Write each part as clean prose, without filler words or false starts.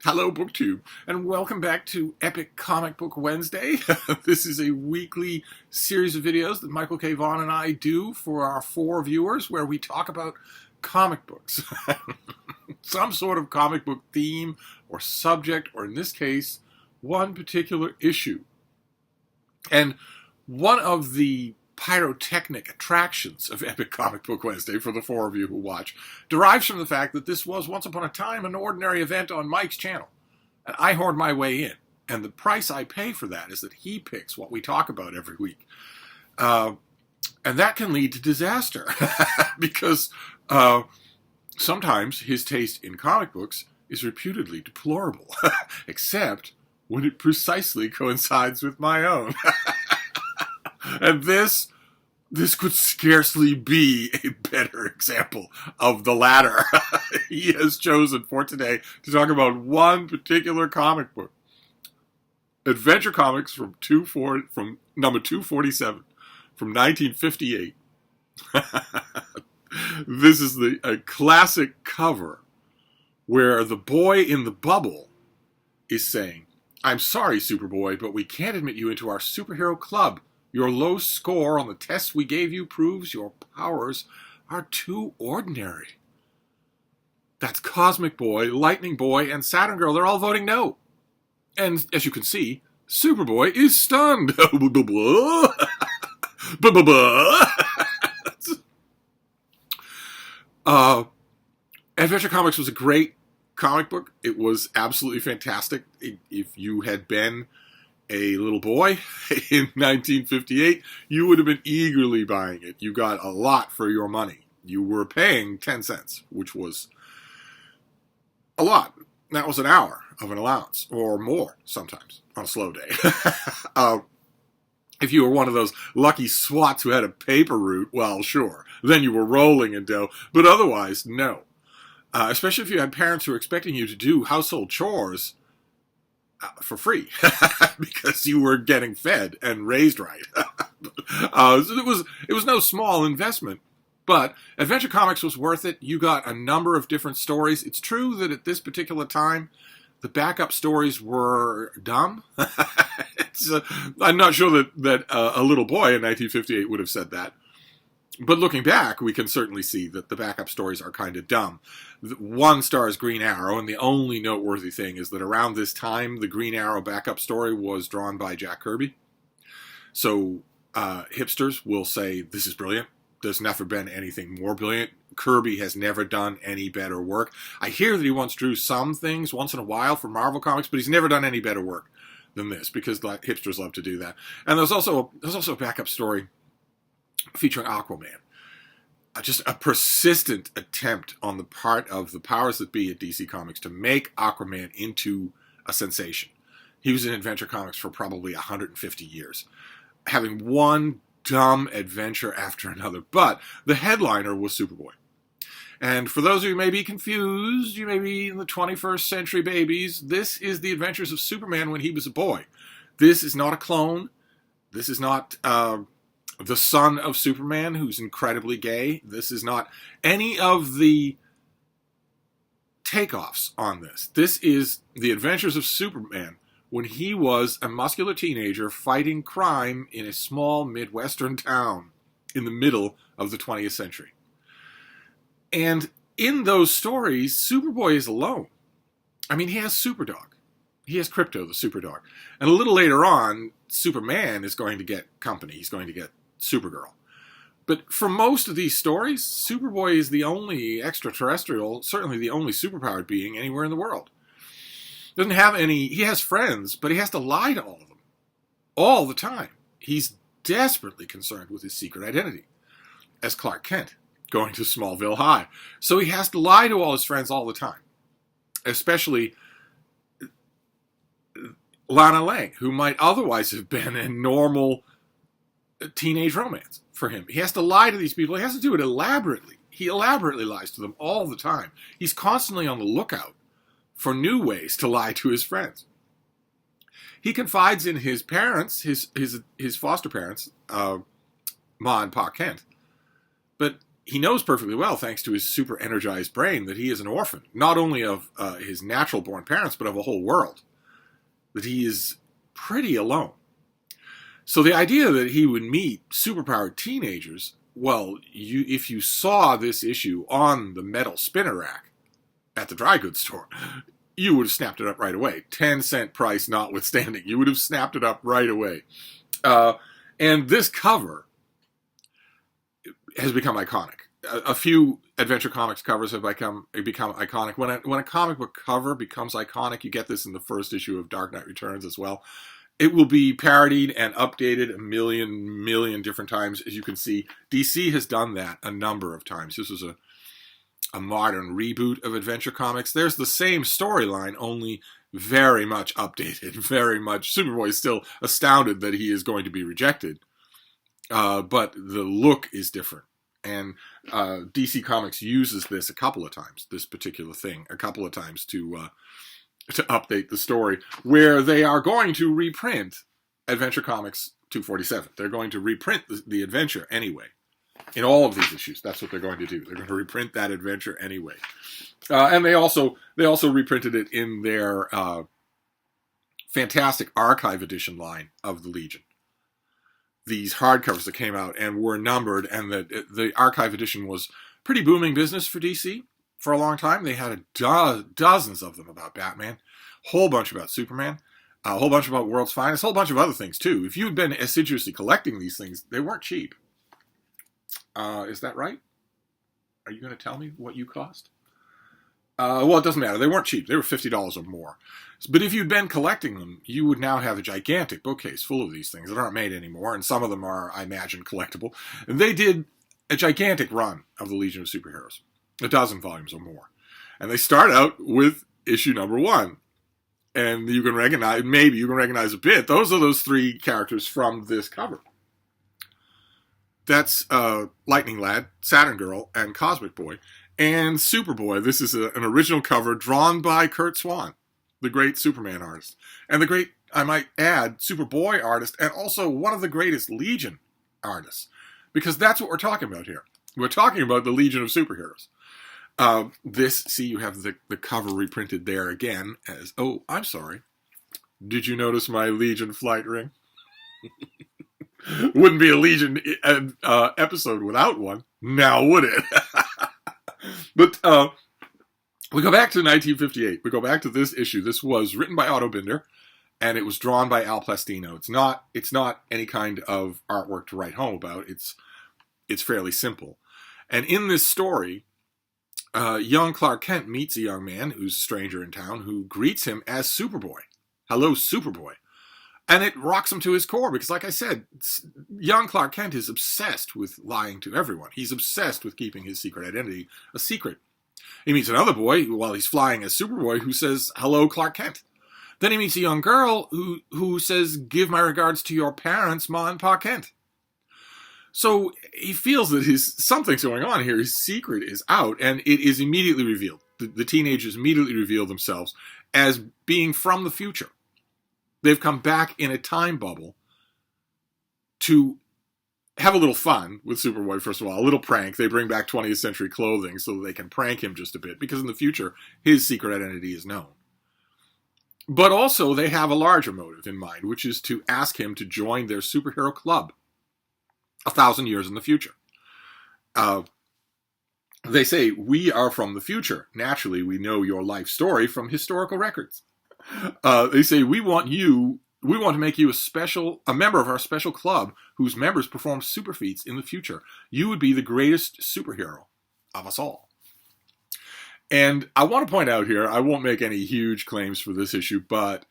Hello, BookTube, and welcome back to Epic Comic Book Wednesday. This is a weekly series of videos that Michael K Vaughan and I do for our 4 viewers where we talk about comic books. Some sort of comic book theme or subject, or in this case, one particular issue. And one of the pyrotechnic attractions of Epic Comic Book Wednesday, for the 4 of you who watch, derives from the fact that this was once upon a time an ordinary event on Mike's channel. And I horned my way in. And the price I pay for that is that he picks what we talk about every week. And that can lead to disaster. Because sometimes his taste in comic books is reputedly deplorable. Except when it precisely coincides with my own. And this could scarcely be a better example of the latter. He has chosen for today to talk about one particular comic book. Adventure Comics from number 247 from 1958. This is a classic cover where the boy in the bubble is saying, "I'm sorry, Superboy, but we can't admit you into our superhero club. Your low score on the tests we gave you proves your powers are too ordinary." That's Cosmic Boy, Lightning Boy, and Saturn Girl. They're all voting no. And as you can see, Superboy is stunned. Adventure Comics was a great comic book. It was absolutely fantastic. If you had been a little boy in 1958, you would have been eagerly buying it. You got a lot for your money. You were paying 10 cents, which was a lot. That was an hour of an allowance, or more sometimes, on a slow day. If you were one of those lucky swats who had a paper route, well, sure, then you were rolling in dough. But otherwise, no. Especially if you had parents who were expecting you to do household chores for free because you were getting fed and raised right. So it was no small investment, but Adventure Comics was worth it. You got a number of different stories. It's true that at this particular time, the backup stories were dumb. I'm not sure that a little boy in 1958 would have said that. But looking back, we can certainly see that the backup stories are kind of dumb. One stars Green Arrow, and the only noteworthy thing is that around this time, the Green Arrow backup story was drawn by Jack Kirby. So hipsters will say, this is brilliant. There's never been anything more brilliant. Kirby has never done any better work. I hear that he once drew some things once in a while for Marvel Comics, but he's never done any better work than this, because hipsters love to do that. And there's also a backup story featuring Aquaman. Just a persistent attempt on the part of the powers that be at DC Comics to make Aquaman into a sensation. He was in Adventure Comics for probably 150 years, having one dumb adventure after another. But the headliner was Superboy. And for those of you who may be confused, you may be in the 21st century babies, this is the adventures of Superman when he was a boy. This is not a clone. This is not the son of Superman, who's incredibly gay. This is not any of the takeoffs on this. This is the adventures of Superman when he was a muscular teenager fighting crime in a small Midwestern town in the middle of the 20th century. And in those stories, Superboy is alone. I mean, he has Superdog. He has Crypto, the Superdog. And a little later on, Superman is going to get company. He's going to get Supergirl. But for most of these stories, Superboy is the only extraterrestrial, certainly the only superpowered being anywhere in the world. Doesn't have any, he has friends, but he has to lie to all of them. All the time. He's desperately concerned with his secret identity as Clark Kent, going to Smallville High. So he has to lie to all his friends all the time. Especially Lana Lang, who might otherwise have been a normal teenage romance for him. He has to lie to these people. He has to do it elaborately. He elaborately lies to them all the time. He's constantly on the lookout for new ways to lie to his friends. He confides in his parents, his foster parents, Ma and Pa Kent, but he knows perfectly well, thanks to his super energized brain, that he is an orphan, not only of his natural born parents, but of a whole world. That he is pretty alone. So the idea that he would meet superpowered teenagers, well, if you saw this issue on the metal spinner rack at the dry goods store, you would have snapped it up right away. 10-cent price notwithstanding. You would have snapped it up right away. And this cover has become iconic. A few Adventure Comics covers have become iconic. When a comic book cover becomes iconic, you get this in the first issue of Dark Knight Returns as well. It will be parodied and updated a million different times. As you can see, DC has done that a number of times. This was a modern reboot of Adventure Comics. There's the same storyline, only very much updated. Very much. Superboy is still astounded that he is going to be rejected. But the look is different. And DC Comics uses this a couple of times, this particular thing, a couple of times to update the story, where they are going to reprint Adventure Comics 247. They're going to reprint the adventure anyway. In all of these issues, that's what they're going to do. They're going to reprint that adventure anyway. And they also reprinted it in their fantastic archive edition line of the Legion. These hardcovers that came out and were numbered, and the archive edition was pretty booming business for DC for a long time. They had dozens of them about Batman, a whole bunch about Superman, a whole bunch about World's Finest, a whole bunch of other things too. If you'd been assiduously collecting these things, they weren't cheap. Is that right? Are you going to tell me what you cost? Well, it doesn't matter. They weren't cheap. They were $50 or more. But if you'd been collecting them, you would now have a gigantic bookcase full of these things that aren't made anymore, and some of them are, I imagine, collectible. And they did a gigantic run of the Legion of Superheroes, a dozen volumes or more. And they start out with issue number 1. And you can recognize a bit. Those are those 3 characters from this cover. That's Lightning Lad, Saturn Girl, and Cosmic Boy. And Superboy. This is an original cover drawn by Curt Swan, the great Superman artist. And the great, I might add, Superboy artist, and also one of the greatest Legion artists. Because that's what we're talking about here. We're talking about the Legion of Superheroes. You have the cover reprinted there again as, oh, I'm sorry. Did you notice my Legion flight ring? Wouldn't be a Legion episode without one, now would it? But we go back to 1958. We go back to this issue. This was written by Otto Binder, and it was drawn by Al Plastino. It's not any kind of artwork to write home about. It's fairly simple. And in this story, young Clark Kent meets a young man who's a stranger in town who greets him as Superboy. Hello, Superboy. And it rocks him to his core because, like I said, young Clark Kent is obsessed with lying to everyone. He's obsessed with keeping his secret identity a secret. He meets another boy while he's flying as Superboy who says, hello, Clark Kent. Then he meets a young girl who says, give my regards to your parents, Ma and Pa Kent. So he feels that something's going on here. His secret is out, and it is immediately revealed. The teenagers immediately reveal themselves as being from the future. They've come back in a time bubble to have a little fun with Superboy, first of all. A little prank. They bring back 20th century clothing so that they can prank him just a bit, because in the future, his secret identity is known. But also, they have a larger motive in mind, which is to ask him to join their superhero club 1,000 years in the future. They say, we are from the future. Naturally, we know your life story from historical records. They say, we want to make you a member of our special club whose members perform super feats in the future. You would be the greatest superhero of us all. And I want to point out here, I won't make any huge claims for this issue, but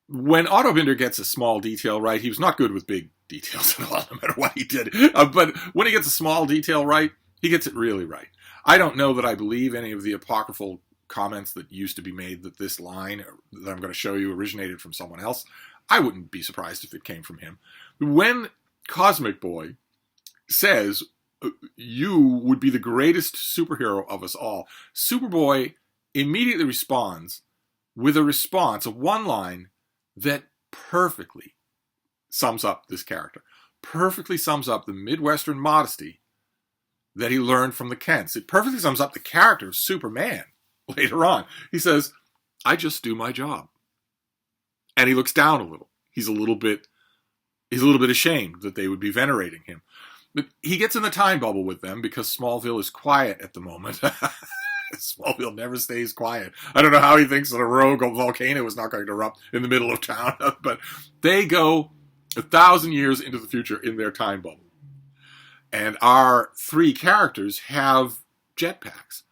when Otto Binder gets a small detail right, he was not good with big details at all, no matter what he did. But when he gets a small detail right, he gets it really right. I don't know that I believe any of the apocryphal comments that used to be made that this line that I'm going to show you originated from someone else. I wouldn't be surprised if it came from him. When Cosmic Boy says, you would be the greatest superhero of us all, Superboy immediately responds with a one line that perfectly sums up this character, perfectly sums up the Midwestern modesty that he learned from the Kents. It perfectly sums up the character of Superman later on. He says, I just do my job. And he looks down a little. He's a little bit ashamed that they would be venerating him. But he gets in the time bubble with them because Smallville is quiet at the moment. Smallville never stays quiet. I don't know how he thinks that a rogue volcano is not going to erupt in the middle of town, but they go 1,000 years into the future in their time bubble. And our three characters have jetpacks.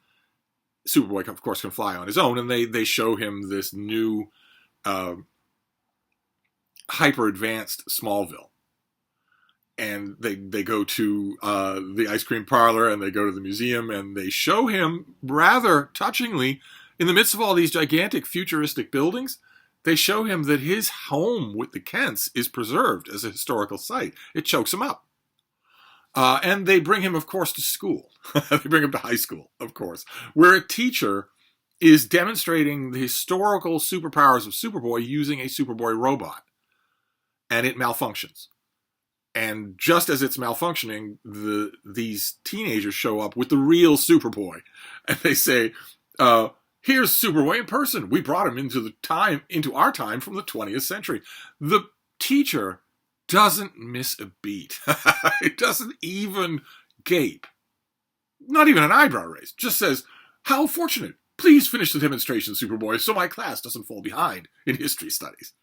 Superboy, of course, can fly on his own, and they show him this new hyper-advanced Smallville. And they go to the ice cream parlor, and they go to the museum, and they show him, rather touchingly, in the midst of all these gigantic futuristic buildings, they show him that his home with the Kents is preserved as a historical site. It chokes him up. And they bring him, of course, to school. They bring him to high school, of course, where a teacher is demonstrating the historical superpowers of Superboy using a Superboy robot. And it malfunctions. And just as it's malfunctioning, these teenagers show up with the real Superboy. And they say, here's Superboy in person. We brought him into our time from the 20th century. The teacher doesn't miss a beat. It doesn't even gape. Not even an eyebrow raise. Just says, how fortunate. Please finish the demonstration, Superboy, so my class doesn't fall behind in history studies.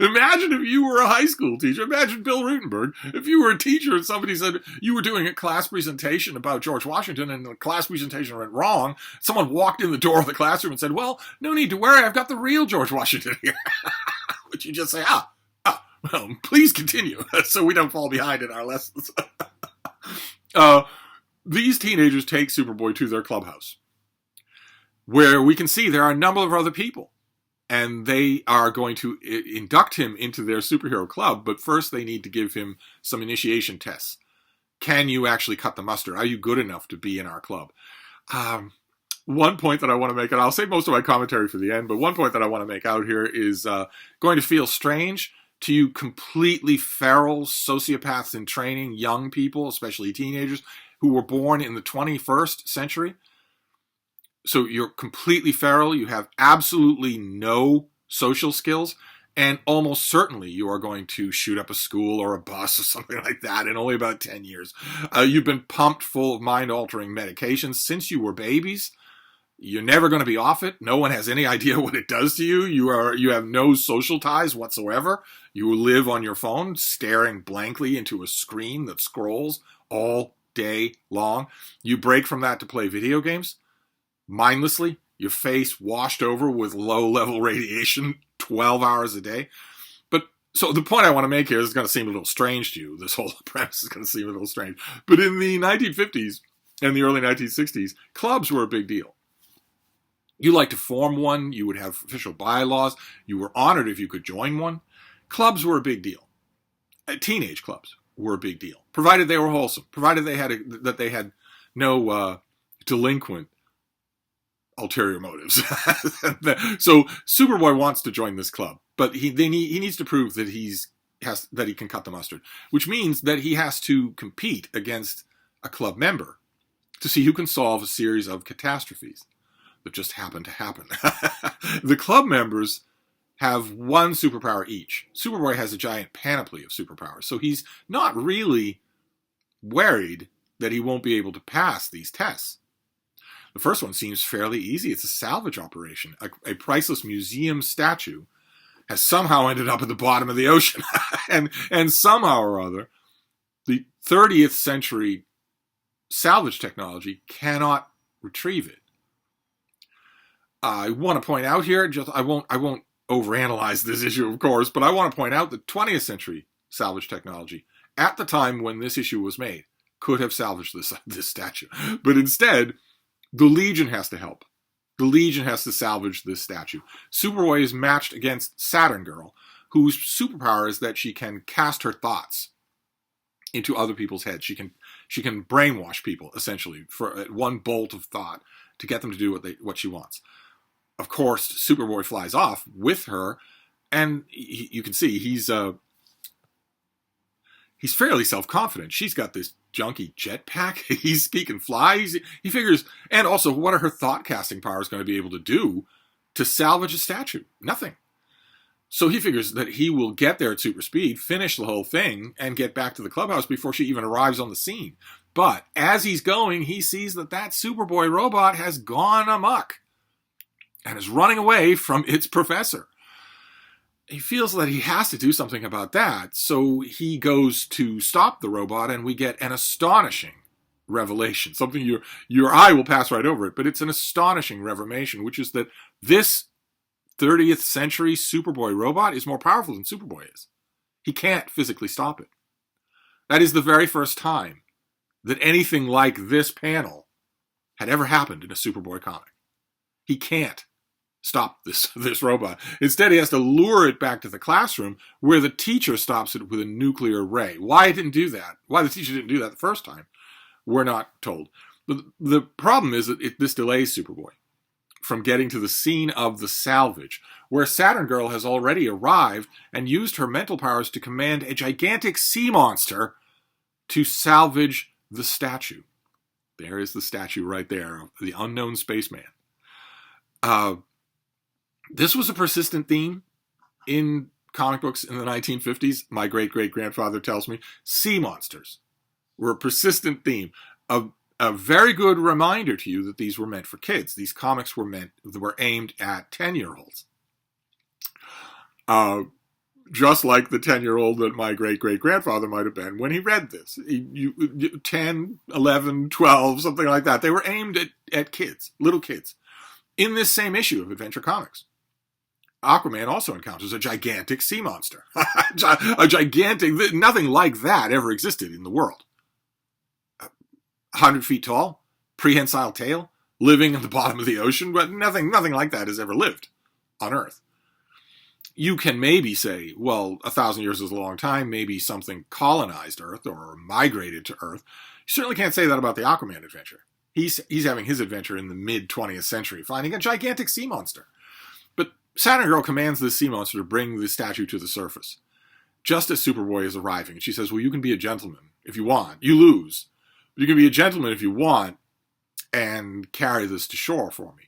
Imagine if you were a high school teacher. Imagine Bill Rutenberg. If you were a teacher and somebody said you were doing a class presentation about George Washington and the class presentation went wrong, someone walked in the door of the classroom and said, well, no need to worry, I've got the real George Washington here. Would you just say, well, please continue so we don't fall behind in our lessons. These teenagers take Superboy to their clubhouse, where we can see there are a number of other people. And they are going to induct him into their superhero club, but first they need to give him some initiation tests. Can you actually cut the mustard? Are you good enough to be in our club? One point that I want to make, and I'll save most of my commentary for the end, but one point that I want to make out here is going to feel strange to you completely feral sociopaths in training, young people, especially teenagers, who were born in the 21st century. So you're completely feral, you have absolutely no social skills, and almost certainly you are going to shoot up a school or a bus or something like that in only about 10 years. You've been pumped full of mind-altering medications since you were babies. You're never going to be off it. No one has any idea what it does to you. You have no social ties whatsoever. You live on your phone, staring blankly into a screen that scrolls all day long. You break from that to play video games. Mindlessly, your face washed over with low-level radiation 12 hours a day. But, so the point I want to make here is going to seem a little strange to you. This whole premise is going to seem a little strange. But in the 1950s and the early 1960s, clubs were a big deal. You like to form one, you would have official bylaws, you were honored if you could join one. Clubs were a big deal. Teenage clubs were a big deal, provided they were wholesome, provided they had no delinquent ulterior motives. So Superboy wants to join this club, but he needs to prove that he can cut the mustard, which means that he has to compete against a club member to see who can solve a series of catastrophes that just happen to happen. The club members have one superpower each. Superboy has a giant panoply of superpowers, so he's not really worried that he won't be able to pass these tests. The first one seems fairly easy. It's a salvage operation. A priceless museum statue has somehow ended up at the bottom of the ocean. and somehow or other, the 30th century salvage technology cannot retrieve it. I want to point out here, I won't overanalyze this issue, of course, but I want to point out that 20th century salvage technology, at the time when this issue was made, could have salvaged this statue. But instead, the Legion has to help. The Legion has to salvage this statue. Superboy is matched against Saturn Girl, whose superpower is that she can cast her thoughts into other people's heads. She can brainwash people, essentially, for one bolt of thought to get them to do what she wants. Of course, Superboy flies off with her, and you can see he's fairly self-confident. She's got this junky jetpack? He can fly. He figures, and also, what are her thought casting powers going to be able to do to salvage a statue? Nothing. So he figures that he will get there at super speed, finish the whole thing, and get back to the clubhouse before she even arrives on the scene. But as he's going, he sees that Superboy robot has gone amok and is running away from its professor. He feels that he has to do something about that, so he goes to stop the robot, and we get an astonishing revelation. Something your eye will pass right over it, but it's an astonishing revelation, which is that this 30th century Superboy robot is more powerful than Superboy is. He can't physically stop it. That is the very first time that anything like this panel had ever happened in a Superboy comic. He can't stop this robot. Instead, he has to lure it back to the classroom, where the teacher stops it with a nuclear ray. Why the teacher didn't do that the first time, we're not told. But the problem is that this delays Superboy from getting to the scene of the salvage, where Saturn Girl has already arrived and used her mental powers to command a gigantic sea monster to salvage the statue. There is the statue right there, the unknown spaceman. This was a persistent theme in comic books in the 1950s. My great-great-grandfather tells me sea monsters were a persistent theme. A very good reminder to you that these were meant for kids. These comics were aimed at 10-year-olds. Just like the 10-year-old that my great-great-grandfather might have been when he read this. 10, 11, 12, something like that. They were aimed at kids, little kids. In this same issue of Adventure Comics, Aquaman also encounters a gigantic sea monster. Nothing like that ever existed in the world. 100 feet tall, prehensile tail, living at the bottom of the ocean, but nothing like that has ever lived on Earth. You can maybe say, well, 1,000 years is a long time, maybe something colonized Earth or migrated to Earth. You certainly can't say that about the Aquaman adventure. He's having his adventure in the mid-20th century, finding a gigantic sea monster. But Saturn Girl commands this sea monster to bring the statue to the surface. Just as Superboy is arriving, she says, well, you can be a gentleman if you want. You lose. But you can be a gentleman if you want and carry this to shore for me.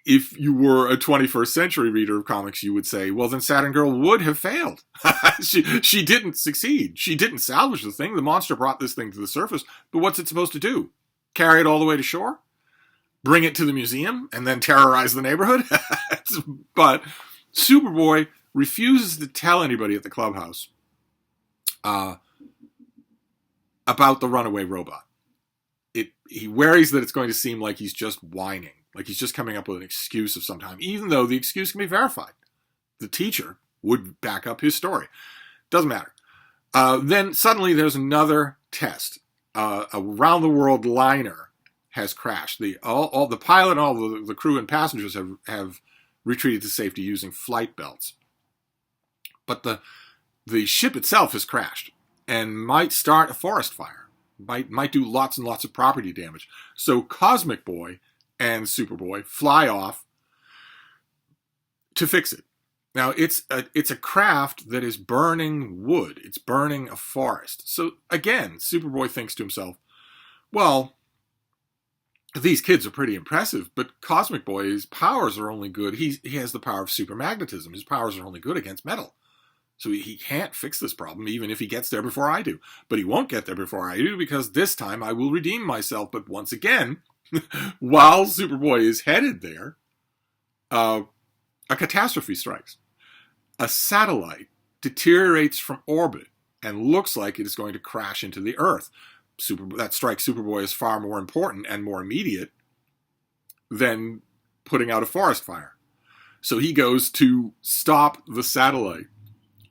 If you were a 21st century reader of comics, you would say, well, then Saturn Girl would have failed. She didn't succeed. She didn't salvage the thing. The monster brought this thing to the surface. But what's it supposed to do? Carry it all the way to shore? Bring it to the museum and then terrorize the neighborhood? But Superboy refuses to tell anybody at the clubhouse about the runaway robot. He worries that it's going to seem like he's just whining. Like he's just coming up with an excuse of some time, even though the excuse can be verified. The teacher would back up his story. Doesn't matter. Then suddenly there's another test. A round-the-world liner has crashed. All the pilot and all the crew and passengers have retreated to safety using flight belts. But the ship itself has crashed and might start a forest fire. Might do lots and lots of property damage. So Cosmic Boy and Superboy fly off to fix it. Now, it's a craft that is burning wood. It's burning a forest. So, again, Superboy thinks to himself, well, these kids are pretty impressive, but Cosmic Boy's powers are only good. He has the power of supermagnetism. His powers are only good against metal. So he can't fix this problem, even if he gets there before I do. But he won't get there before I do, because this time I will redeem myself. But once again, while Superboy is headed there, a catastrophe strikes. A satellite deteriorates from orbit and looks like it is going to crash into the Earth. That strikes Superboy as far more important and more immediate than putting out a forest fire. So he goes to stop the satellite.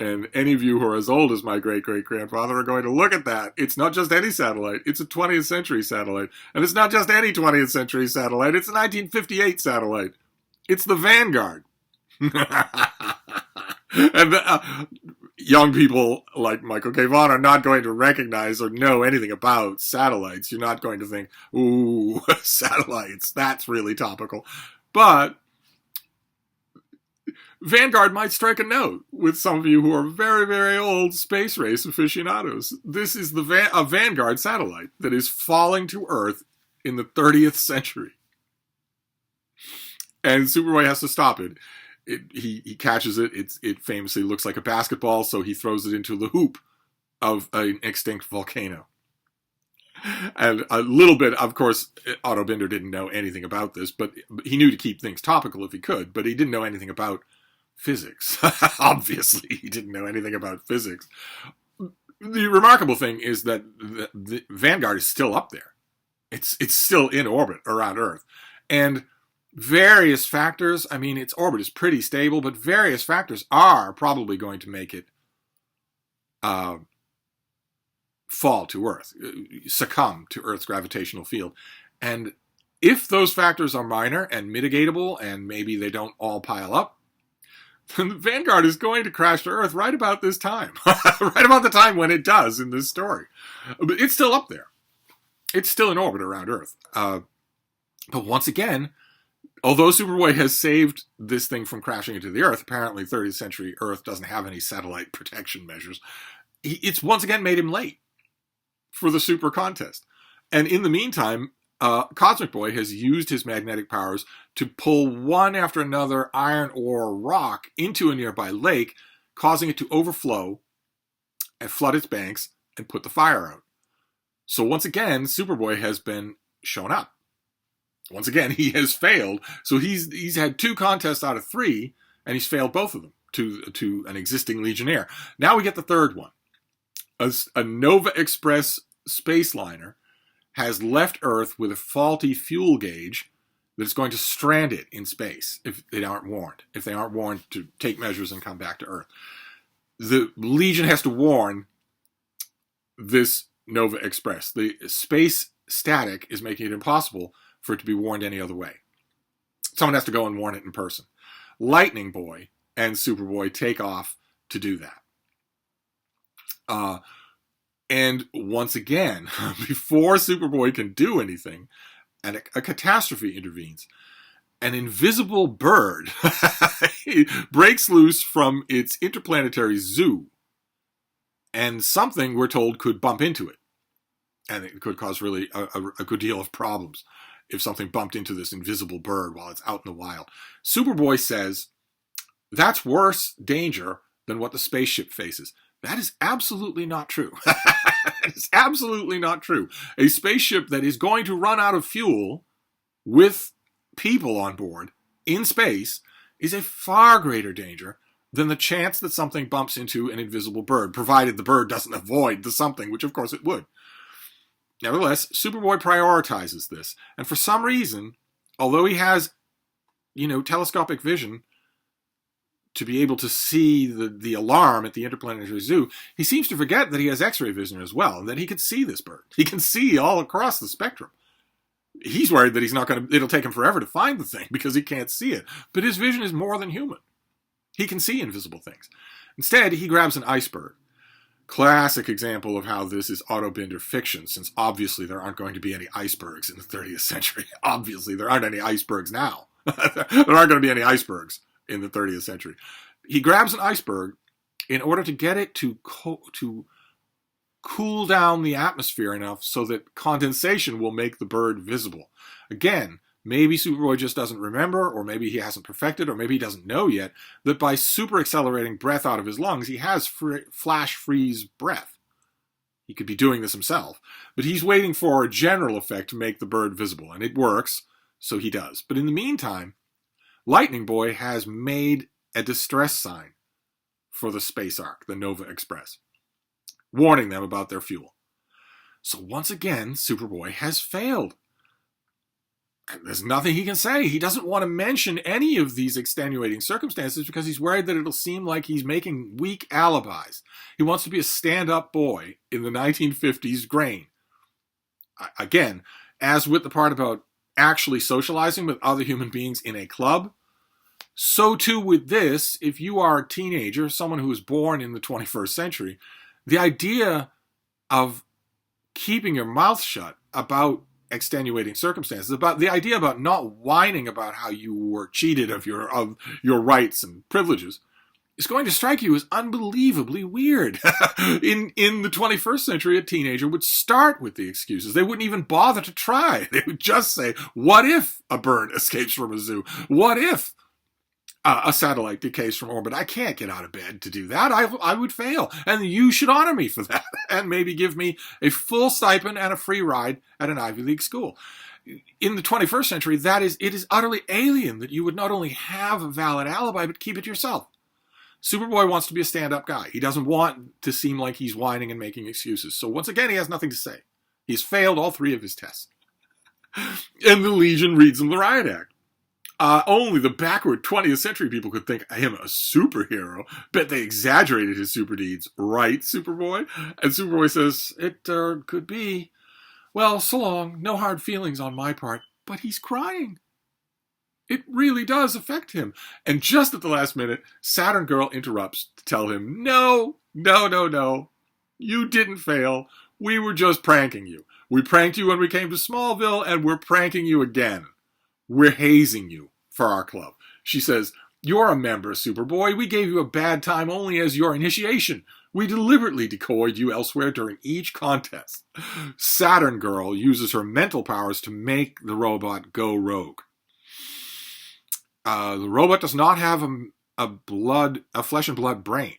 And any of you who are as old as my great-great-grandfather are going to look at that. It's not just any satellite. It's a 20th century satellite. And it's not just any 20th century satellite. It's a 1958 satellite. It's the Vanguard. And young people like Michael K. Vaughan are not going to recognize or know anything about satellites. You're not going to think, ooh, satellites, that's really topical. But Vanguard might strike a note with some of you who are very, very old space race aficionados. This is a Vanguard satellite that is falling to Earth in the 30th century. And Superboy has to stop it. He catches it. It famously looks like a basketball, so he throws it into the hoop of an extinct volcano. And a little bit, of course, Otto Binder didn't know anything about this, but he knew to keep things topical if he could, but he didn't know anything about physics. Obviously, he didn't know anything about physics. The remarkable thing is that the Vanguard is still up there. It's still in orbit around Earth. And various factors, I mean, its orbit is pretty stable, but various factors are probably going to make it fall to Earth, succumb to Earth's gravitational field. And if those factors are minor and mitigatable, and maybe they don't all pile up, then the Vanguard is going to crash to Earth right about this time. Right about the time when it does in this story. But it's still up there. It's still in orbit around Earth. But once again, although Superboy has saved this thing from crashing into the Earth, apparently 30th century Earth doesn't have any satellite protection measures, it's once again made him late for the Super Contest. And in the meantime, Cosmic Boy has used his magnetic powers to pull one after another iron ore rock into a nearby lake, causing it to overflow and flood its banks and put the fire out. So once again, Superboy has been shown up. Once again, he has failed. So he's had 2 contests out of 3, and he's failed both of them to an existing Legionnaire. Now we get the third one. A Nova Express space liner has left Earth with a faulty fuel gauge that is going to strand it in space if they aren't warned. If they aren't warned to take measures and come back to Earth. The Legion has to warn this Nova Express. The space static is making it impossible for it to be warned any other way. Someone has to go and warn it in person. Lightning Boy and Superboy take off to do that. And once again, before Superboy can do anything, and a catastrophe intervenes. An invisible bird breaks loose from its interplanetary zoo, and something, we're told, could bump into it. And it could cause really a good deal of problems if something bumped into this invisible bird while it's out in the wild. Superboy says, that's worse danger than what the spaceship faces. That is absolutely not true. It's absolutely not true. A spaceship that is going to run out of fuel with people on board in space is a far greater danger than the chance that something bumps into an invisible bird, provided the bird doesn't avoid the something, which of course it would. Nevertheless, Superboy prioritizes this. And for some reason, although he has, telescopic vision to be able to see the alarm at the Interplanetary Zoo, he seems to forget that he has X-ray vision as well, and that he can see this bird. He can see all across the spectrum. He's worried that it'll take him forever to find the thing because he can't see it. But his vision is more than human. He can see invisible things. Instead, he grabs an iceberg. Classic example of how this is Otto Binder fiction, since obviously there aren't going to be any icebergs in the 30th century. Obviously, there aren't any icebergs now. There aren't going to be any icebergs in the 30th century. He grabs an iceberg in order to get it to cool down the atmosphere enough so that condensation will make the bird visible. Again, maybe Superboy just doesn't remember, or maybe he hasn't perfected, or maybe he doesn't know yet, that by super accelerating breath out of his lungs, he has flash freeze breath. He could be doing this himself, but he's waiting for a general effect to make the bird visible, and it works, so he does. But in the meantime, Lightning Boy has made a distress sign for the Space Ark, the Nova Express, warning them about their fuel. So once again, Superboy has failed. And there's nothing he can say. He doesn't want to mention any of these extenuating circumstances because he's worried that it'll seem like he's making weak alibis. He wants to be a stand-up boy in the 1950s grain. Again, as with the part about actually socializing with other human beings in a club, so too with this, if you are a teenager, someone who was born in the 21st century, the idea of keeping your mouth shut about extenuating circumstances, about the idea about not whining about how you were cheated of your rights and privileges, is going to strike you as unbelievably weird. In the 21st century, a teenager would start with the excuses. They wouldn't even bother to try. They would just say, what if a bird escapes from a zoo? What if a satellite decays from orbit? I can't get out of bed to do that. I would fail. And you should honor me for that. And maybe give me a full stipend and a free ride at an Ivy League school. In the 21st century, it is utterly alien that you would not only have a valid alibi, but keep it yourself. Superboy wants to be a stand-up guy. He doesn't want to seem like he's whining and making excuses. So once again, he has nothing to say. He's failed all 3 of his tests. And the Legion reads him the riot act. Only the backward 20th century people could think him a superhero. Bet they exaggerated his super deeds. Right, Superboy? And Superboy says, it could be. Well, so long. No hard feelings on my part. But he's crying. It really does affect him. And just at the last minute, Saturn Girl interrupts to tell him, no. You didn't fail. We were just pranking you. We pranked you when we came to Smallville, and we're pranking you again. We're hazing you for our club. She says, you're a member, Superboy. We gave you a bad time only as your initiation. We deliberately decoyed you elsewhere during each contest. Saturn Girl uses her mental powers to make the robot go rogue. The robot does not have a flesh and blood brain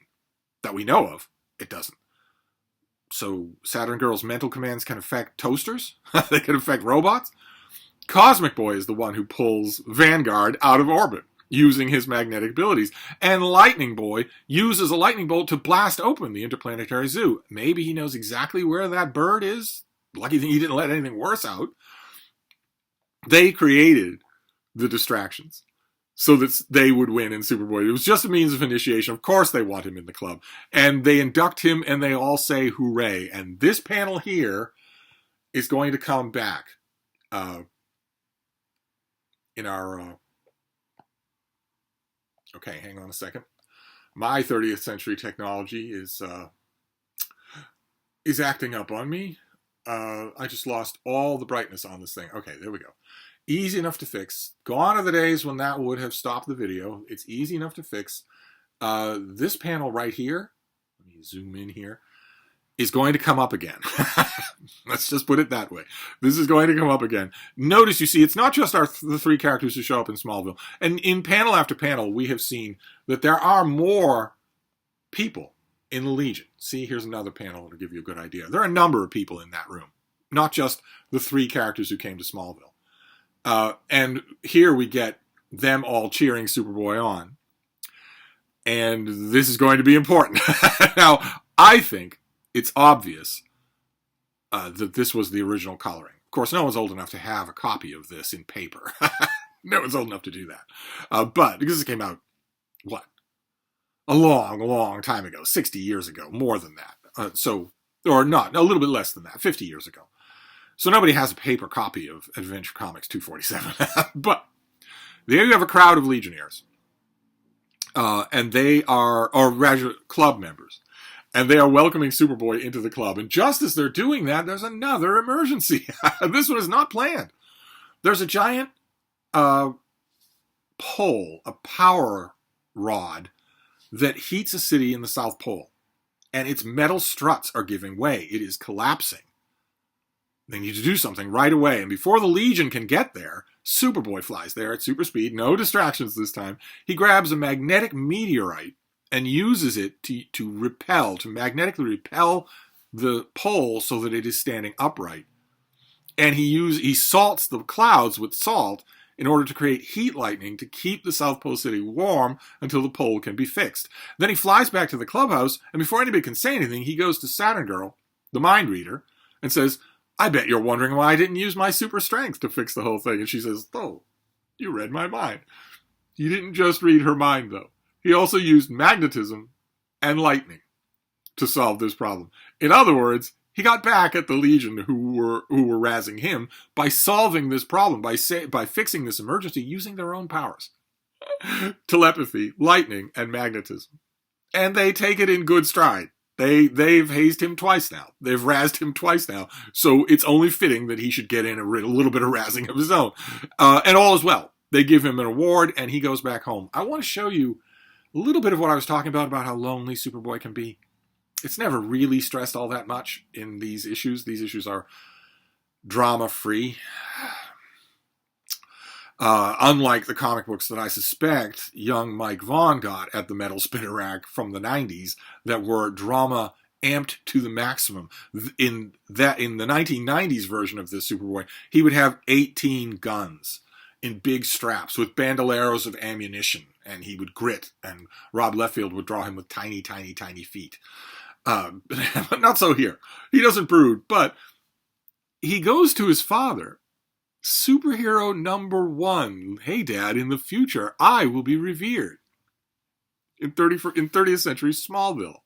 that we know of. It doesn't. So Saturn Girl's mental commands can affect toasters. They can affect robots. Cosmic Boy is the one who pulls Vanguard out of orbit using his magnetic abilities. And Lightning Boy uses a lightning bolt to blast open the interplanetary zoo. Maybe he knows exactly where that bird is. Lucky thing he didn't let anything worse out. They created the distractions so that they would win in Superboy. It was just a means of initiation. Of course they want him in the club. And they induct him and they all say hooray. And this panel here is going to come back in our... Okay, hang on a second. My 30th century technology is acting up on me. I just lost all the brightness on this thing. Okay, there we go. Easy enough to fix. Gone are the days when that would have stopped the video. It's easy enough to fix. This panel right here, let me zoom in here, is going to come up again. Let's just put it that way. This is going to come up again. Notice, you see, it's not just the 3 characters who show up in Smallville. And in panel after panel, we have seen that there are more people in the Legion. See, here's another panel to give you a good idea. There are a number of people in that room, not just the 3 characters who came to Smallville. And here we get them all cheering Superboy on. And this is going to be important. Now, I think it's obvious that this was the original coloring. Of course, no one's old enough to have a copy of this in paper. No one's old enough to do that. But because it came out, what? A long time ago, 60 years ago, more than that. Or not, a little bit less than that, 50 years ago. So nobody has a paper copy of Adventure Comics 247. But there you have a crowd of Legionnaires. And they are, or rather, club members. And they are welcoming Superboy into the club. And just as they're doing that, there's another emergency. This one is not planned. There's a giant pole, a power rod, that heats a city in the South Pole. And its metal struts are giving way. It is collapsing. They need to do something right away. And before the Legion can get there, Superboy flies there at super speed. No distractions this time. He grabs a magnetic meteorite and uses it to magnetically repel the pole so that it is standing upright. And he salts the clouds with salt in order to create heat lightning to keep the South Pole City warm until the pole can be fixed. Then he flies back to the clubhouse, and before anybody can say anything, he goes to Saturn Girl, the mind reader, and says, I bet you're wondering why I didn't use my super strength to fix the whole thing. And she says, oh, you read my mind. He didn't just read her mind, though. He also used magnetism and lightning to solve this problem. In other words, he got back at the Legion who were razzing him by solving this problem, by fixing this emergency using their own powers. Telepathy, lightning, and magnetism. And they take it in good stride. They've hazed him twice now. They've razzed him twice now. So it's only fitting that he should get in a little bit of razzing of his own. And all is well. They give him an award, and he goes back home. I want to show you a little bit of what I was talking about how lonely Superboy can be. It's never really stressed all that much in these issues. These issues are drama-free. Unlike the comic books that I suspect young Mike Vaughan got at the Metal Spinner Rack from the 90s that were drama amped to the maximum. In the 1990s version of this Superboy, he would have 18 guns in big straps with bandoleros of ammunition, and he would grit, and Rob Liefeld would draw him with tiny, tiny, tiny feet. But not so here. He doesn't brood, but he goes to his father. Superhero number 1. Hey, Dad, in the future, I will be revered. In 30th century Smallville.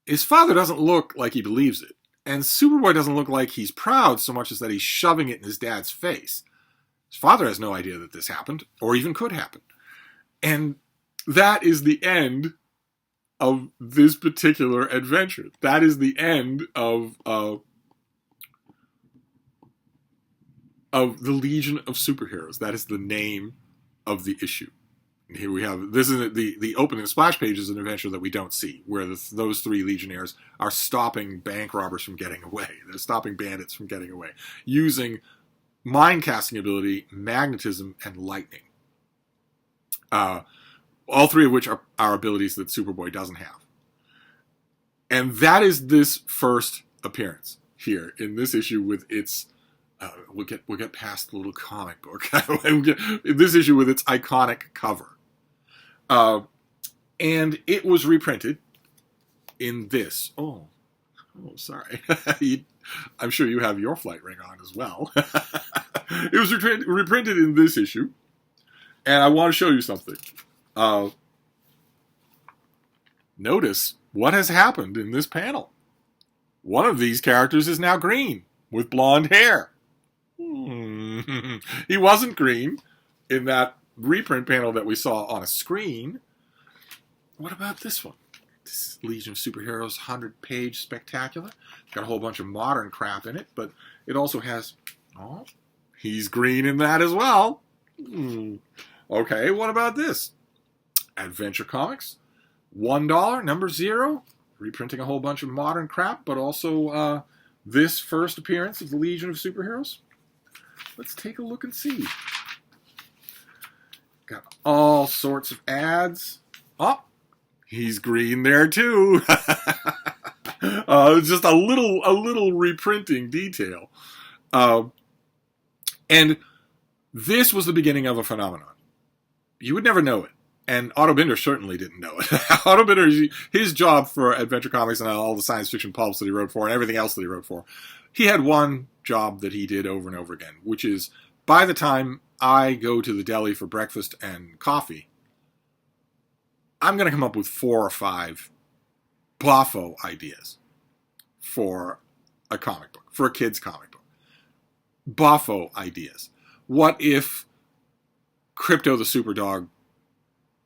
His father doesn't look like he believes it. And Superboy doesn't look like he's proud so much as that he's shoving it in his dad's face. His father has no idea that this happened, or even could happen. And that is the end of this particular adventure. That is the end of the Legion of Superheroes. That is the name of the issue. And here we have, this is the opening splash page is an adventure that we don't see, where those 3 Legionnaires are stopping bank robbers from getting away. They're stopping bandits from getting away, using mind casting ability, magnetism, and lightning. All 3 of which are abilities that Superboy doesn't have. And that is this first appearance here in this issue with its we'll get past the little comic book. This issue with its iconic cover. And it was reprinted in this. Oh, sorry. I'm sure you have your flight ring on as well. It was reprinted in this issue. And I want to show you something. Notice what has happened in this panel. One of these characters is now green with blonde hair. He wasn't green in that reprint panel that we saw on a screen. What about this one? This Legion of Superheroes 100-page spectacular. It's got a whole bunch of modern crap in it, but it also has... Oh, he's green in that as well. Okay, what about this? Adventure Comics. $1, number 0. Reprinting a whole bunch of modern crap, but also this first appearance of the Legion of Superheroes. Let's take a look and see. Got all sorts of ads. Oh, he's green there too. Just a little reprinting detail. And this was the beginning of a phenomenon. You would never know it. And Otto Binder certainly didn't know it. Otto Binder, his job for Adventure Comics and all the science fiction pulps that he wrote for and everything else that he wrote for, he had one job that he did over and over again, which is, by the time I go to the deli for breakfast and coffee, I'm going to come up with 4 or 5 Boffo ideas for a comic book, for a kid's comic book. Boffo ideas. What if Crypto the Superdog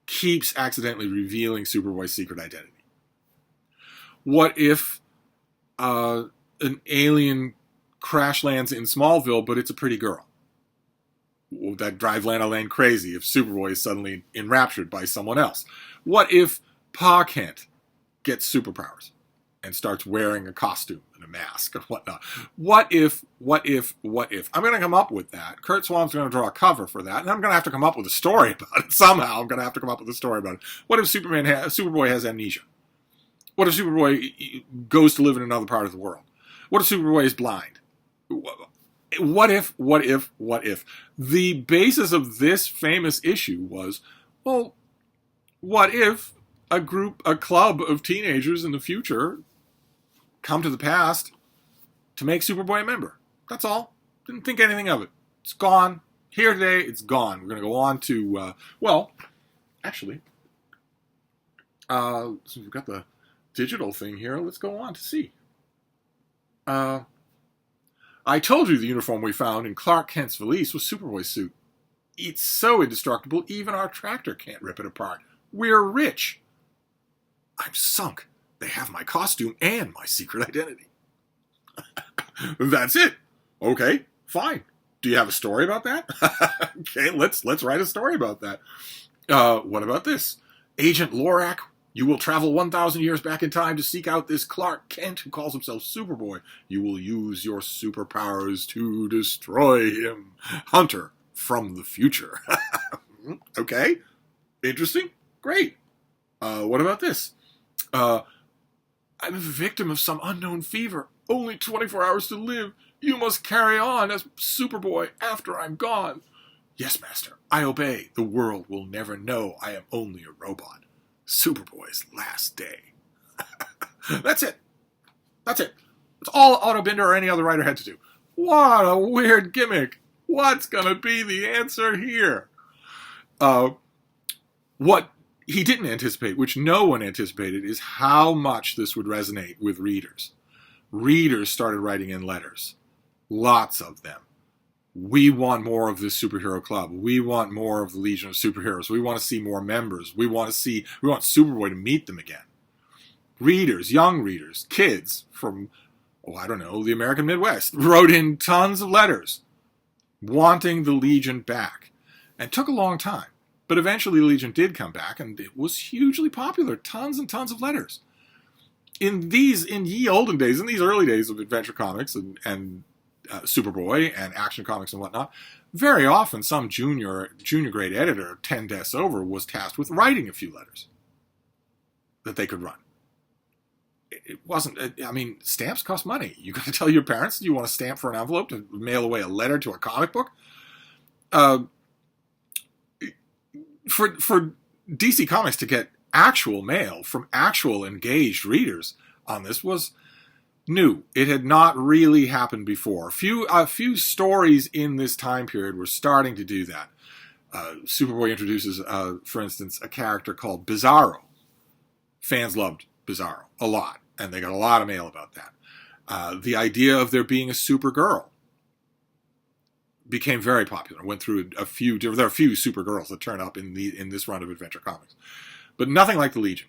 keeps accidentally revealing Superboy's secret identity? What if an alien crash lands in Smallville, but it's a pretty girl? Would that drive Lana Lane crazy if Superboy is suddenly enraptured by someone else? What if Pa Kent gets superpowers and starts wearing a costume and a mask and whatnot? What if? I'm going to come up with that. Kurt Swan's going to draw a cover for that, and I'm going to have to come up with a story about it. Somehow I'm going to have to come up with a story about it. What if Superboy has amnesia? What if Superboy goes to live in another part of the world? What if Superboy is blind? What if? The basis of this famous issue was, well, what if a club of teenagers in the future come to the past to make Superboy a member? That's all. Didn't think anything of it. It's gone. Here today, it's gone. We're going to go on to, actually, since we've got the digital thing here, let's go on to see. I told you the uniform we found in Clark Kent's valise was Superboy's suit. It's so indestructible, even our tractor can't rip it apart. We're rich. I'm sunk. They have my costume and my secret identity. That's it. Okay, fine. Do you have a story about that? Okay, let's write a story about that. What about this? Agent Lorak, you will travel 1,000 years back in time to seek out this Clark Kent who calls himself Superboy. You will use your superpowers to destroy him. Hunter from the future. Okay, interesting. Great. What about this? I'm a victim of some unknown fever. Only 24 hours to live. You must carry on as Superboy after I'm gone. Yes, Master, I obey. The world will never know I am only a robot. Superboy's last day. That's it. That's it. That's all Otto Binder or any other writer had to do. What a weird gimmick. What's going to be the answer here? What he didn't anticipate, which no one anticipated, is how much this would resonate with readers. Readers started writing in letters. Lots of them. We want more of this superhero club. We want more of the Legion of Superheroes. We want to see more members. We want Superboy to meet them again. Readers, young readers, kids from, the American Midwest, wrote in tons of letters wanting the Legion back. And it took a long time. But eventually the Legion did come back, and it was hugely popular. Tons and tons of letters. In ye olden days, in these early days of Adventure Comics and Superboy and Action Comics and whatnot, very often some junior grade editor 10 desks over was tasked with writing a few letters that they could run. It wasn't, stamps cost money. You got to tell your parents you want a stamp for an envelope to mail away a letter to a comic book. For DC Comics to get actual mail from actual engaged readers on this was new. It had not really happened before. A few stories in this time period were starting to do that. Superboy introduces, for instance, a character called Bizarro. Fans loved Bizarro a lot, and they got a lot of mail about that. The idea of there being a Supergirl became very popular. Went through there are a few Supergirls that turn up in this run of Adventure Comics, but nothing like the Legion.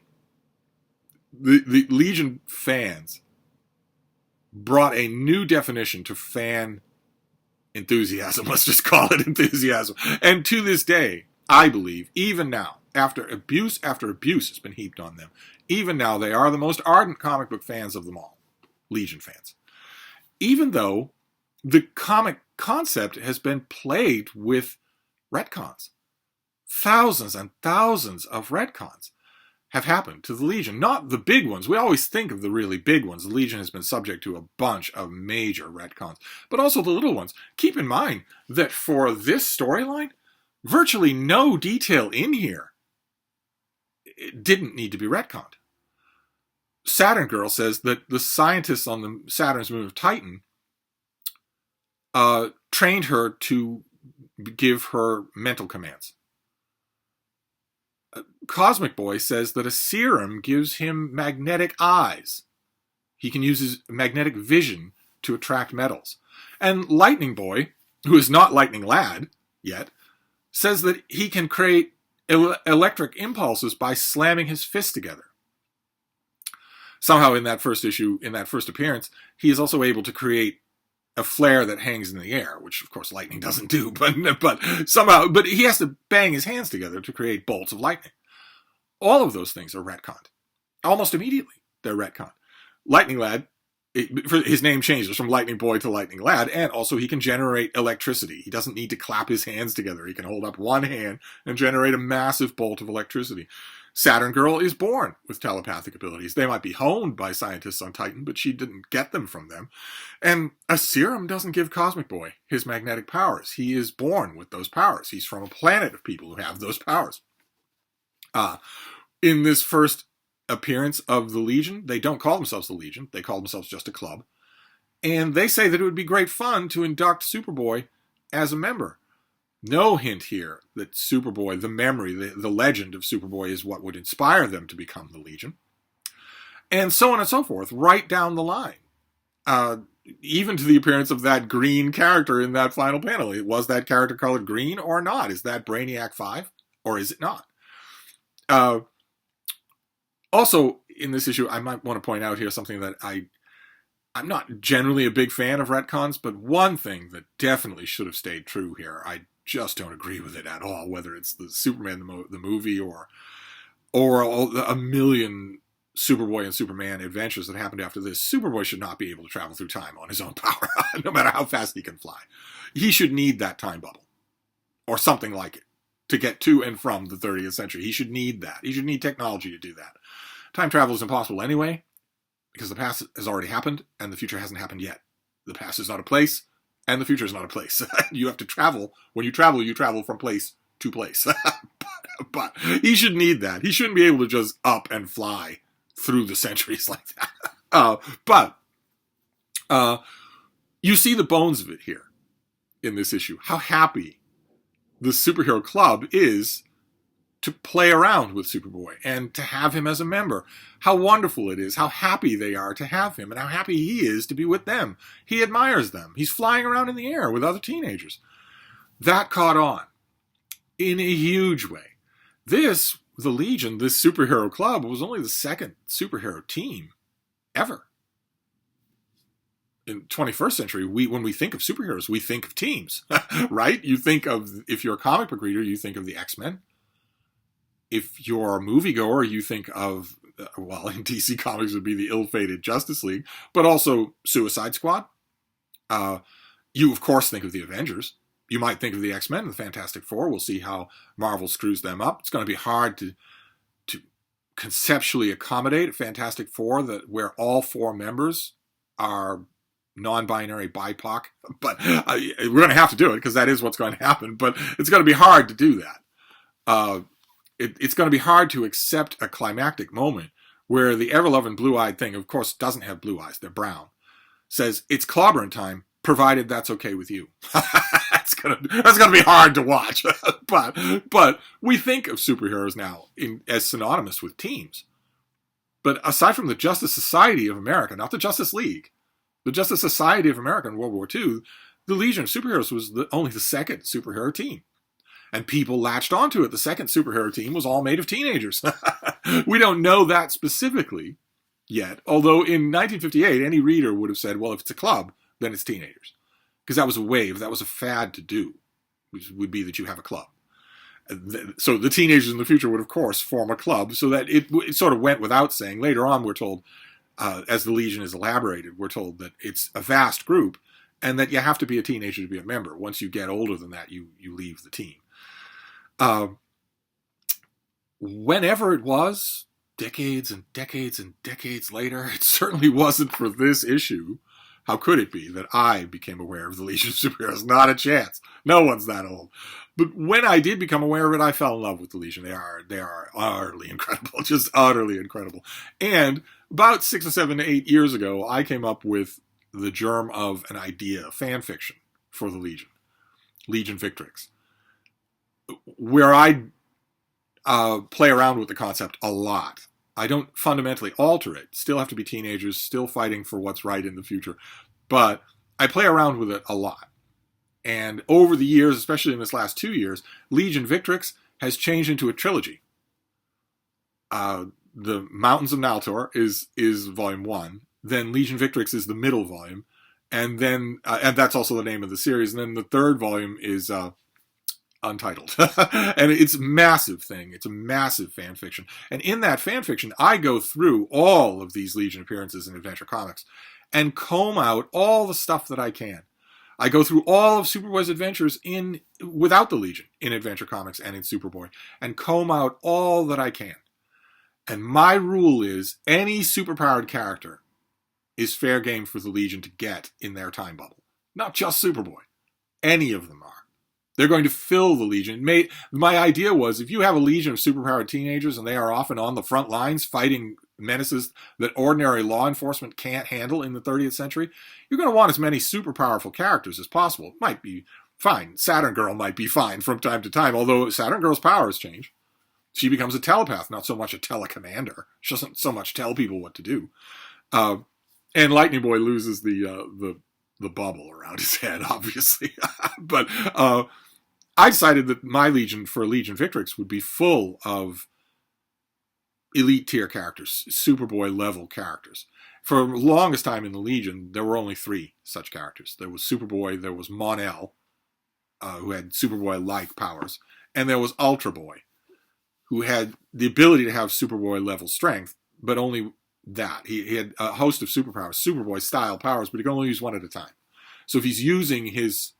The Legion fans brought a new definition to fan enthusiasm. Let's just call it enthusiasm. And to this day, I believe, even now, after abuse has been heaped on them, even now they are the most ardent comic book fans of them all. Legion fans. Even though the comic concept has been plagued with retcons. Thousands and thousands of retcons have happened to the Legion. Not the big ones. We always think of the really big ones. The Legion has been subject to a bunch of major retcons. But also the little ones. Keep in mind that for this storyline, virtually no detail in here didn't need to be retconned. Saturn Girl says that the scientists on the Saturn's moon of Titan trained her to give her mental commands. Cosmic Boy says that a serum gives him magnetic eyes. He can use his magnetic vision to attract metals. And Lightning Boy, who is not Lightning Lad yet, says that he can create electric impulses by slamming his fists together. Somehow in that first appearance, he is also able to create a flare that hangs in the air, which of course lightning doesn't do, but he has to bang his hands together to create bolts of lightning. All of those things are retconned. Almost immediately, they're retconned. Lightning Lad, his name changes from Lightning Boy to Lightning Lad, and also he can generate electricity. He doesn't need to clap his hands together. He can hold up one hand and generate a massive bolt of electricity. Saturn Girl is born with telepathic abilities. They might be honed by scientists on Titan, but she didn't get them from them. And a serum doesn't give Cosmic Boy his magnetic powers. He is born with those powers. He's from a planet of people who have those powers. In this first appearance of the Legion, they don't call themselves the Legion. They call themselves just a club. And they say that it would be great fun to induct Superboy as a member. No hint here that Superboy, the memory, the legend of Superboy is what would inspire them to become the Legion. And so on and so forth, right down the line. Even to the appearance of that green character in that final panel. Was that character colored green or not? Is that Brainiac 5 or is it not? Also, in this issue, I might want to point out here something that I'm not generally a big fan of retcons, but one thing that definitely should have stayed true here, I just don't agree with it at all, whether it's the Superman the movie or a million Superboy and Superman adventures that happened after this. Superboy should not be able to travel through time on his own power, no matter how fast he can fly. He should need that time bubble, or something like it, to get to and from the 30th century. He should need that. He should need technology to do that. Time travel is impossible anyway, because the past has already happened, and the future hasn't happened yet. The past is not a place, and the future is not a place. You have to travel. When you travel from place to place. But he should need that. He shouldn't be able to just up and fly through the centuries like that. But you see the bones of it here in this issue. How happy the superhero club is to play around with Superboy and to have him as a member. How wonderful it is. How happy they are to have him and how happy he is to be with them. He admires them. He's flying around in the air with other teenagers. That caught on in a huge way. The Legion, this superhero club, was only the second superhero team ever. In 21st century, when we think of superheroes, we think of teams, right? You think of, if you're a comic book reader, you think of the X-Men. If you're a moviegoer, you think of, well, in DC Comics would be the ill-fated Justice League, but also Suicide Squad. You, of course, think of the Avengers. You might think of the X-Men and the Fantastic Four. We'll see how Marvel screws them up. It's going to be hard to conceptually accommodate a Fantastic Four where all four members are non-binary BIPOC. But we're going to have to do it because that is what's going to happen. But it's going to be hard to do that. It's going to be hard to accept a climactic moment where the ever-loving blue-eyed thing, of course, doesn't have blue eyes. They're brown. Says, it's clobbering time, provided that's okay with you. That's gonna be hard to watch. but we think of superheroes now as synonymous with teams. But aside from the Justice Society of America, not the Justice League, the Justice Society of America in World War II, the Legion of Superheroes was only the second superhero team. And people latched onto it. The second superhero team was all made of teenagers. We don't know that specifically yet, although in 1958, any reader would have said, well, if it's a club, then it's teenagers. Because that was a wave, that was a fad to do, which would be that you have a club. So the teenagers in the future would, of course, form a club, so that it sort of went without saying. Later on, we're told, as the Legion is elaborated, we're told that it's a vast group, and that you have to be a teenager to be a member. Once you get older than that, you leave the team. Whenever it was, decades and decades and decades later, it certainly wasn't for this issue. How could it be that I became aware of the Legion of Superheroes? Not a chance. No one's that old. But when I did become aware of it, I fell in love with the Legion. They are utterly incredible, just utterly incredible. And about 6 or 7 to 8 years ago, I came up with the germ of an idea, fan fiction for the Legion, Legion Victrix, where I play around with the concept a lot. I don't fundamentally alter it. Still have to be teenagers, still fighting for what's right in the future. But I play around with it a lot. And over the years, especially in this last 2 years, Legion Victrix has changed into a trilogy. The Mountains of Naltor is volume 1. Then Legion Victrix is the middle volume. And then, and that's also the name of the series. And then the third volume is Untitled. And it's a massive thing. It's a massive fan fiction. And in that fan fiction, I go through all of these Legion appearances in Adventure Comics and comb out all the stuff that I can. I go through all of Superboy's adventures without the Legion in Adventure Comics and in Superboy and comb out all that I can. And my rule is any superpowered character is fair game for the Legion to get in their time bubble. Not just Superboy. Any of them are. They're going to fill the Legion. My idea was, if you have a Legion of superpowered teenagers and they are often on the front lines fighting menaces that ordinary law enforcement can't handle in the 30th century, you're going to want as many super powerful characters as possible. It might be fine. Saturn Girl might be fine from time to time, although Saturn Girl's powers change. She becomes a telepath, not so much a telecommander. She doesn't so much tell people what to do. And Lightning Boy loses the bubble around his head, obviously. But I decided that my Legion for Legion Victrix would be full of elite tier characters, Superboy level characters. For the longest time in the Legion, there were only 3 such characters. There was Superboy, there was Mon-El, who had Superboy-like powers, and there was Ultra Boy, who had the ability to have Superboy level strength, but only that. He had a host of superpowers, Superboy-style powers, but he can only use one at a time. So if he's using his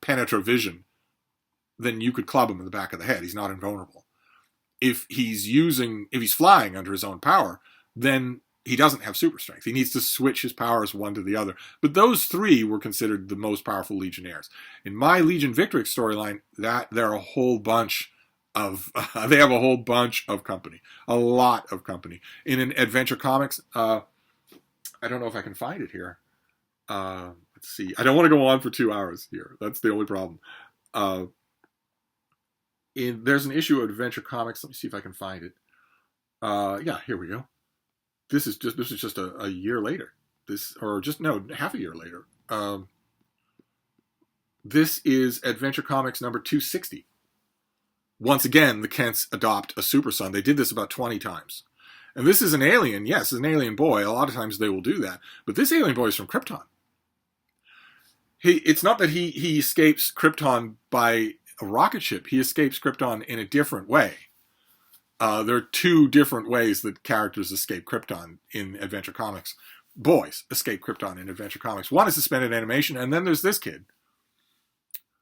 Penetra vision, then you could club him in the back of the head. He's not invulnerable. If he's flying under his own power, then he doesn't have super strength. He needs to switch his powers one to the other. But those 3 were considered the most powerful Legionnaires. In my Legion Victrix storyline, there are a whole bunch of they have a whole bunch of company, a lot of company. In an Adventure Comics, I don't know if I can find it here. Let's see. I don't want to go on for 2 hours here. That's the only problem. There's an issue of Adventure Comics. Let me see if I can find it. Yeah, here we go. This is just a year later. Half a year later. This is Adventure Comics number 260. Once again, the Kents adopt a super son. They did this about 20 times. And this is an alien. Yes, it's an alien boy. A lot of times they will do that. But this alien boy is from Krypton. It's not that he escapes Krypton by a rocket ship. He escapes Krypton in a different way. There are 2 different ways that characters escape Krypton in Adventure Comics. Boys escape Krypton in Adventure Comics. One is suspended animation, and then there's this kid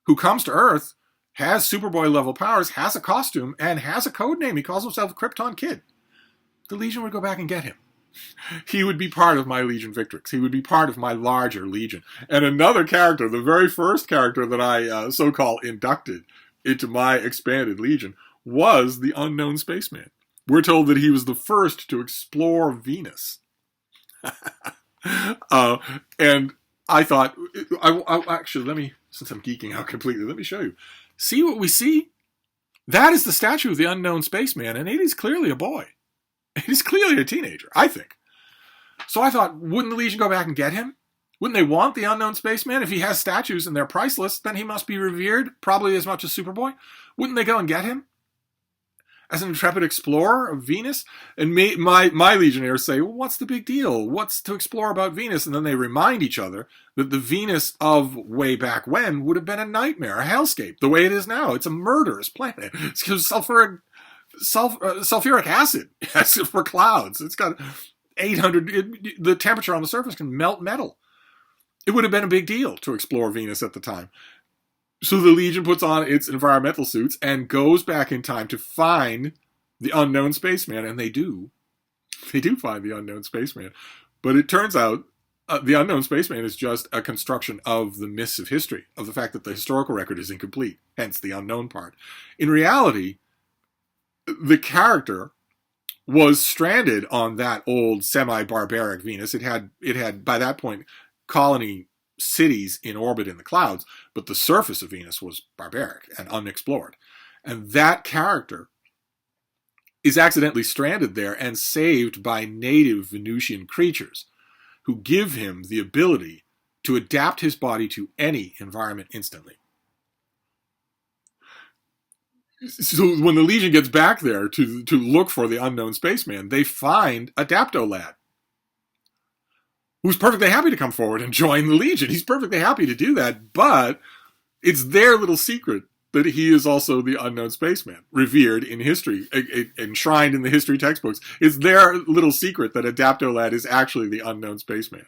who comes to Earth, has Superboy level powers, has a costume, and has a code name. He calls himself Krypton Kid. The Legion would go back and get him. He would be part of my Legion Victrix. He would be part of my larger Legion. And another character, the very first character that I so-called inducted into my expanded Legion, was the Unknown Spaceman. We're told that he was the first to explore Venus. And I thought, actually, since I'm geeking out completely, let me show you. See what we see? That is the statue of the Unknown Spaceman, and it is clearly a boy. It is clearly a teenager, I think. So I thought, wouldn't the Legion go back and get him? Wouldn't they want the Unknown Spaceman? If he has statues and they're priceless, then he must be revered, probably as much as Superboy. Wouldn't they go and get him? As an intrepid explorer of Venus? And my Legionnaires say, well, what's the big deal? What's to explore about Venus? And then they remind each other that the Venus of way back when would have been a nightmare, a hellscape, the way it is now. It's a murderous planet. It's because sulfuric acid for clouds. It's got 800... the temperature on the surface can melt metal. It would have been a big deal to explore Venus at the time. So the Legion puts on its environmental suits and goes back in time to find the Unknown Spaceman, and they do. They do find the Unknown Spaceman. But it turns out the Unknown Spaceman is just a construction of the myths of history, of the fact that the historical record is incomplete, hence the unknown part. In reality, the character was stranded on that old semi-barbaric Venus. It had by that point colony cities in orbit in the clouds, but the surface of Venus was barbaric and unexplored. And that character is accidentally stranded there and saved by native Venusian creatures who give him the ability to adapt his body to any environment instantly. So when the Legion gets back there to look for the Unknown Spaceman, they find Adaptolad, who's perfectly happy to come forward and join the Legion. He's perfectly happy to do that, but it's their little secret that he is also the Unknown Spaceman, revered in history, enshrined in the history textbooks. It's their little secret that Adaptolad is actually the Unknown Spaceman.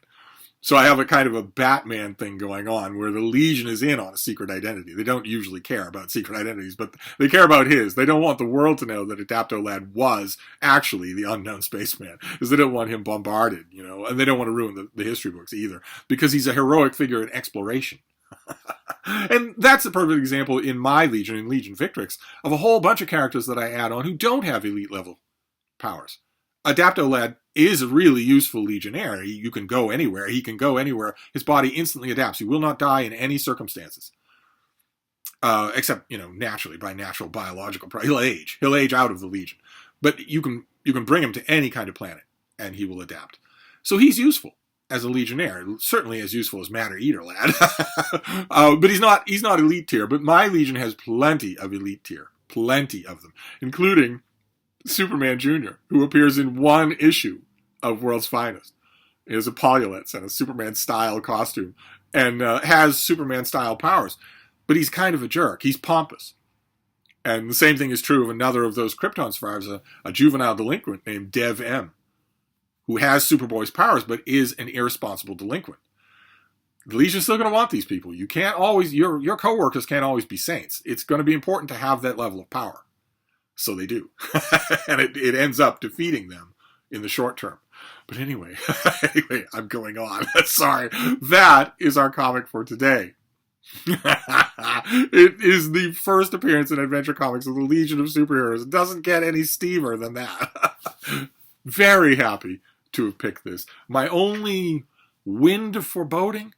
So I have a kind of a Batman thing going on where the Legion is in on a secret identity. They don't usually care about secret identities, but they care about his. They don't want the world to know that Adaptolad was actually the Unknown Spaceman, because they don't want him bombarded, and they don't want to ruin the history books either, because he's a heroic figure in exploration. And that's a perfect example in my Legion, in Legion Victrix, of a whole bunch of characters that I add on who don't have elite level powers. Adaptolad is a really useful Legionnaire. You can go anywhere. He can go anywhere. His body instantly adapts. He will not die in any circumstances. Except, naturally, by natural biological process. He'll age. He'll age out of the Legion. But you can bring him to any kind of planet, and he will adapt. So he's useful as a Legionnaire. Certainly as useful as Matter Eater Lad. But he's not elite tier. But my Legion has plenty of elite tier. Plenty of them. Including Superman Jr., who appears in one issue of World's Finest. He has a Polulets and a Superman-style costume and has Superman-style powers. But he's kind of a jerk. He's pompous. And the same thing is true of another of those Krypton survivors, a juvenile delinquent named Dev M, who has Superboy's powers but is an irresponsible delinquent. The Legion's still going to want these people. You can't always, your co-workers can't always be saints. It's going to be important to have that level of power. So they do. And it ends up defeating them in the short term. But anyway, I'm going on. Sorry. That is our comic for today. It is the first appearance in Adventure Comics of the Legion of Superheroes. It doesn't get any steamer than that. Very happy to have picked this. My only wind of foreboding,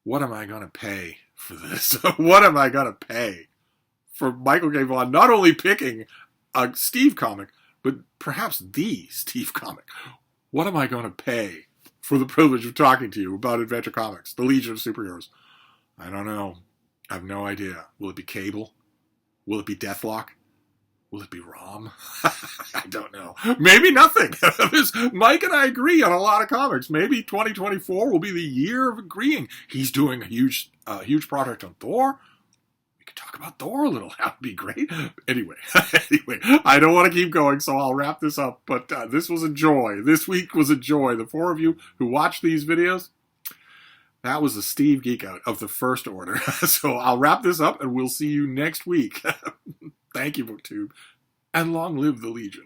what am I going to pay for this? What am I going to pay for Michael K. Vaughan not only picking a Steve comic, but perhaps the Steve comic? What am I going to pay for the privilege of talking to you about Adventure Comics, the Legion of Superheroes? I don't know. I have no idea. Will it be Cable? Will it be Deathlock? Will it be Rom? I don't know. Maybe nothing. Mike and I agree on a lot of comics. Maybe 2024 will be the year of agreeing. He's doing a huge project on Thor. We could talk about Thor a little. That would be great. Anyway, I don't want to keep going, so I'll wrap this up. But this was a joy. This week was a joy. The four of you who watch these videos, that was the Steve Geek Out of the first order. So I'll wrap this up, and we'll see you next week. Thank you, BookTube. And long live the Legion.